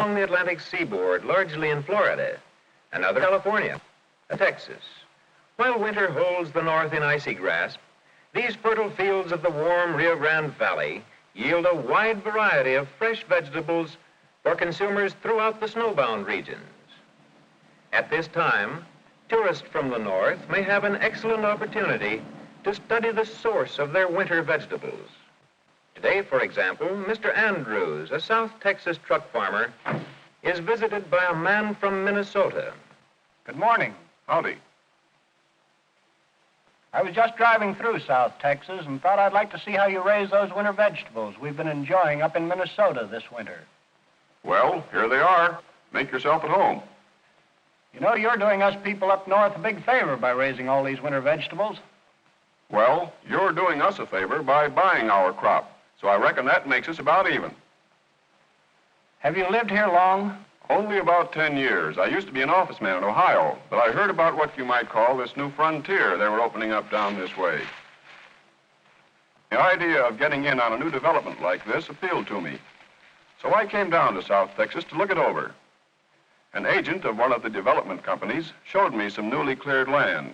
along the Atlantic seaboard, largely in Florida, another California, Texas. While winter holds the north in icy grasp, these fertile fields of the warm Rio Grande Valley yield a wide variety of fresh vegetables for consumers throughout the snowbound regions. At this time, tourists from the north may have an excellent opportunity to study the source of their winter vegetables. Today, for example, Mr. Andrews, a South Texas truck farmer, is visited by a man from Minnesota. Good morning. Howdy. I was just driving through South Texas and thought I'd like to see how you raise those winter vegetables we've been enjoying up in Minnesota this winter. Well, here they are. Make yourself at home. You know, you're doing us people up north a big favor by raising all these winter vegetables. Well, you're doing us a favor by buying our crop, so I reckon that makes us about even. Have you lived here long? Only about 10 years. I used to be an office man in Ohio, but I heard about what you might call this new frontier they were opening up down this way. The idea of getting in on a new development like this appealed to me. So I came down to South Texas to look it over. An agent of one of the development companies showed me some newly cleared land,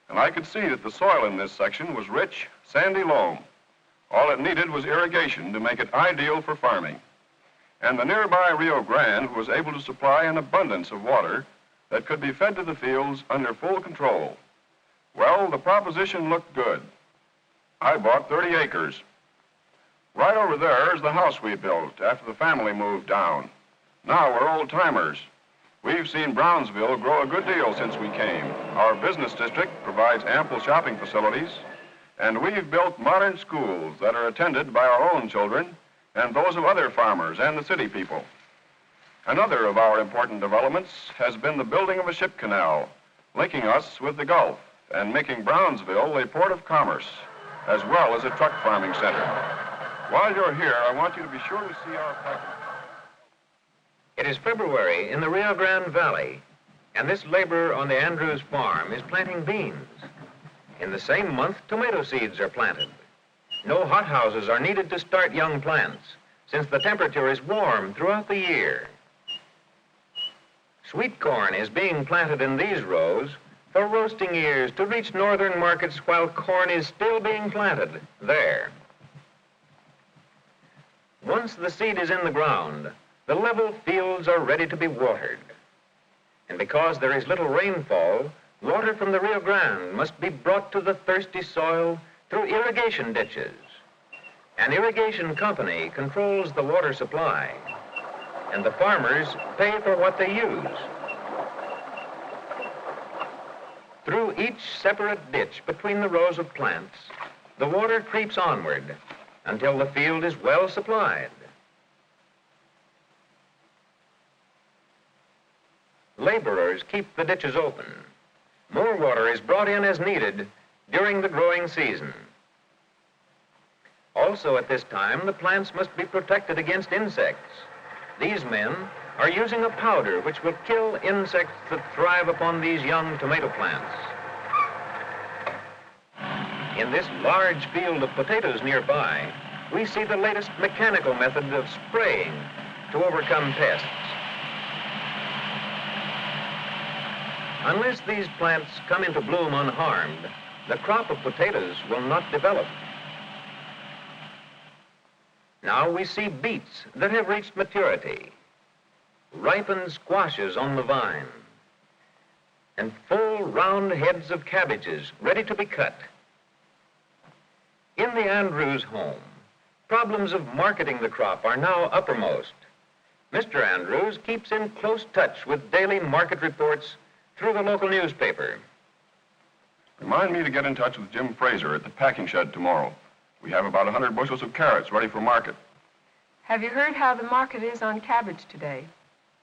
and I could see that the soil in this section was rich, sandy loam. All it needed was irrigation to make it ideal for farming. And the nearby Rio Grande was able to supply an abundance of water that could be fed to the fields under full control. Well, the proposition looked good. I bought 30 acres. Right over there is the house we built after the family moved down. Now we're old-timers. We've seen Brownsville grow a good deal since we came. Our business district provides ample shopping facilities, and we've built modern schools that are attended by our own children and those of other farmers and the city people. Another of our important developments has been the building of a ship canal, linking us with the Gulf and making Brownsville a port of commerce, as well as a truck farming center. While you're here, I want you to be sure to see our package. It is February in the Rio Grande Valley, and this laborer on the Andrews farm is planting beans. In the same month, tomato seeds are planted. No hothouses are needed to start young plants, since the temperature is warm throughout the year. Sweet corn is being planted in these rows for roasting ears to reach northern markets while corn is still being planted there. Once the seed is in the ground, the level fields are ready to be watered. And because there is little rainfall, water from the Rio Grande must be brought to the thirsty soil through irrigation ditches. An irrigation company controls the water supply, and the farmers pay for what they use. Through each separate ditch between the rows of plants, the water creeps onward until the field is well supplied. Laborers keep the ditches open. More water is brought in as needed during the growing season. Also at this time, the plants must be protected against insects. These men are using a powder which will kill insects that thrive upon these young tomato plants. In this large field of potatoes nearby, we see the latest mechanical method of spraying to overcome pests. Unless these plants come into bloom unharmed, the crop of potatoes will not develop. Now we see beets that have reached maturity, ripened squashes on the vine, and full round heads of cabbages ready to be cut. In the Andrews home, problems of marketing the crop are now uppermost. Mr. Andrews keeps in close touch with daily market reports through the local newspaper. Remind me to get in touch with Jim Fraser at the packing shed tomorrow. We have about 100 bushels of carrots ready for market. Have you heard how the market is on cabbage today?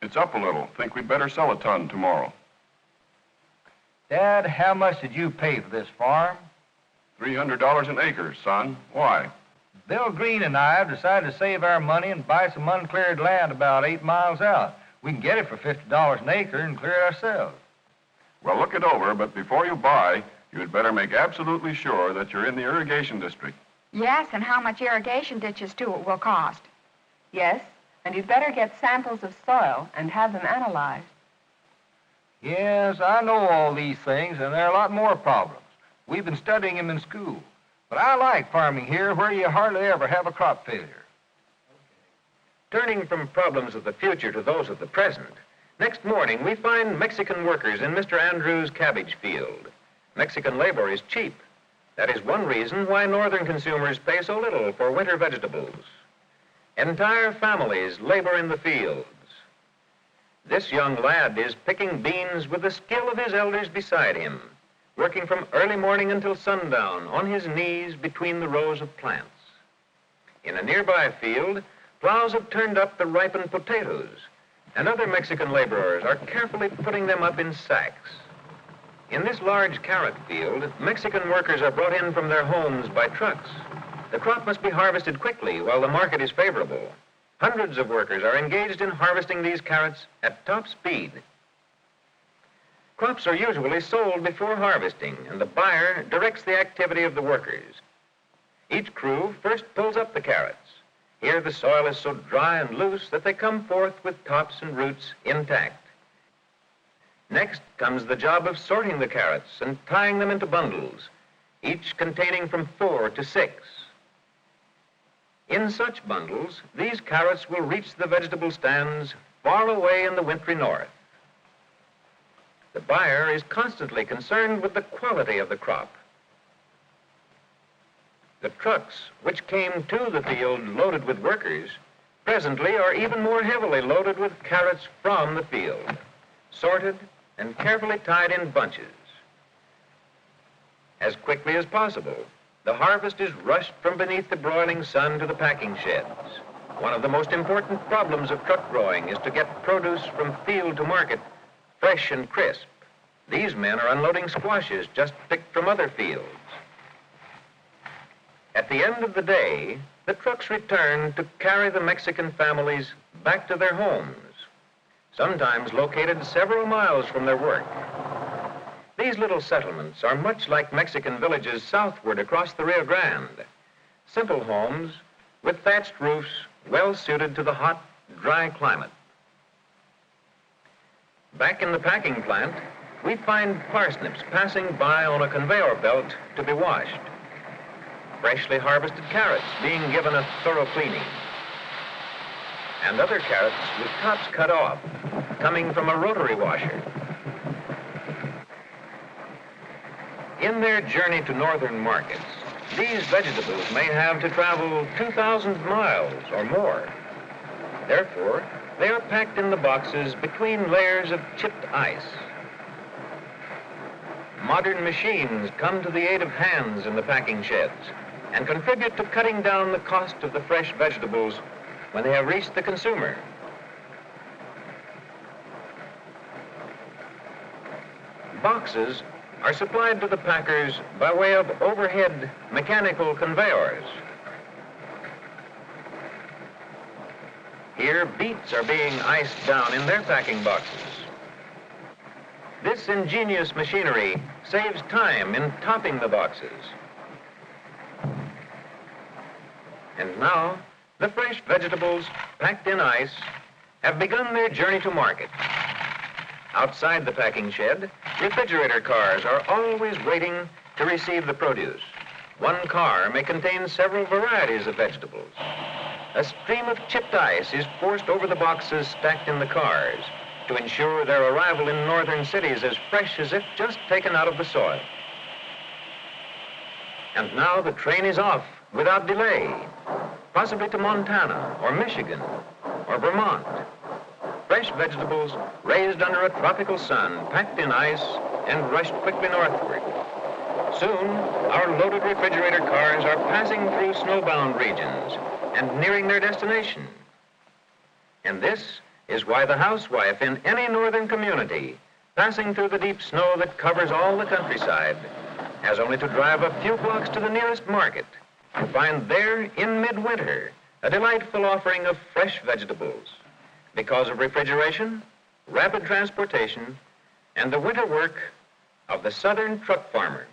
It's up a little. Think we'd better sell a ton tomorrow. Dad, how much did you pay for this farm? $300 an acre, son. Why? Bill Green and I have decided to save our money and buy some uncleared land about 8 miles out. We can get it for $50 an acre and clear it ourselves. Well, look it over, but before you buy, you'd better make absolutely sure that you're in the irrigation district. Yes, and how much irrigation ditches, too, it will cost. Yes, And you'd better get samples of soil and have them analyzed. Yes, I know all these things, and there are a lot more problems. We've been studying them in school. But I like farming here where you hardly ever have a crop failure. Turning from problems of the future to those of the present, next morning we find Mexican workers in Mr. Andrews' cabbage field. Mexican labor is cheap. That is one reason why northern consumers pay so little for winter vegetables. Entire families labor in the fields. This young lad is picking beans with the skill of his elders beside him, working from early morning until sundown on his knees between the rows of plants. In a nearby field, plows have turned up the ripened potatoes, and other Mexican laborers are carefully putting them up in sacks. In this large carrot field, Mexican workers are brought in from their homes by trucks. The crop must be harvested quickly while the market is favorable. Hundreds of workers are engaged in harvesting these carrots at top speed. Crops are usually sold before harvesting, and the buyer directs the activity of the workers. Each crew first pulls up the carrots. Here the soil is so dry and loose that they come forth with tops and roots intact. Next comes the job of sorting the carrots and tying them into bundles, each containing from 4 to 6. In such bundles, these carrots will reach the vegetable stands far away in the wintry north. The buyer is constantly concerned with the quality of the crop. The trucks, which came to the field loaded with workers, presently are even more heavily loaded with carrots from the field, sorted and carefully tied in bunches. As quickly as possible, the harvest is rushed from beneath the broiling sun to the packing sheds. One of the most important problems of truck growing is to get produce from field to market fresh and crisp. These men are unloading squashes just picked from other fields. At the end of the day, the trucks return to carry the Mexican families back to their homes, sometimes located several miles from their work. These little settlements are much like Mexican villages southward across the Rio Grande. Simple homes with thatched roofs well suited to the hot, dry climate. Back in the packing plant, we find parsnips passing by on a conveyor belt to be washed. Freshly harvested carrots being given a thorough cleaning. And other carrots with tops cut off, coming from a rotary washer. In their journey to northern markets, these vegetables may have to travel 2,000 miles or more. Therefore, they are packed in the boxes between layers of chipped ice. Modern machines come to the aid of hands in the packing sheds and contribute to cutting down the cost of the fresh vegetables when they have reached the consumer. Boxes are supplied to the packers by way of overhead mechanical conveyors. Here, beets are being iced down in their packing boxes. This ingenious machinery saves time in topping the boxes. And now, the fresh vegetables packed in ice have begun their journey to market. Outside the packing shed, refrigerator cars are always waiting to receive the produce. One car may contain several varieties of vegetables. A stream of chipped ice is forced over the boxes stacked in the cars to ensure their arrival in northern cities as fresh as if just taken out of the soil. And now the train is off without delay, possibly to Montana or Michigan or Vermont. Fresh vegetables raised under a tropical sun, packed in ice, and rushed quickly northward. Soon, our loaded refrigerator cars are passing through snowbound regions and nearing their destination. And this is why the housewife in any northern community, passing through the deep snow that covers all the countryside, has only to drive a few blocks to the nearest market and find there, in midwinter, a delightful offering of fresh vegetables because of refrigeration, rapid transportation, and the winter work of the southern truck farmer.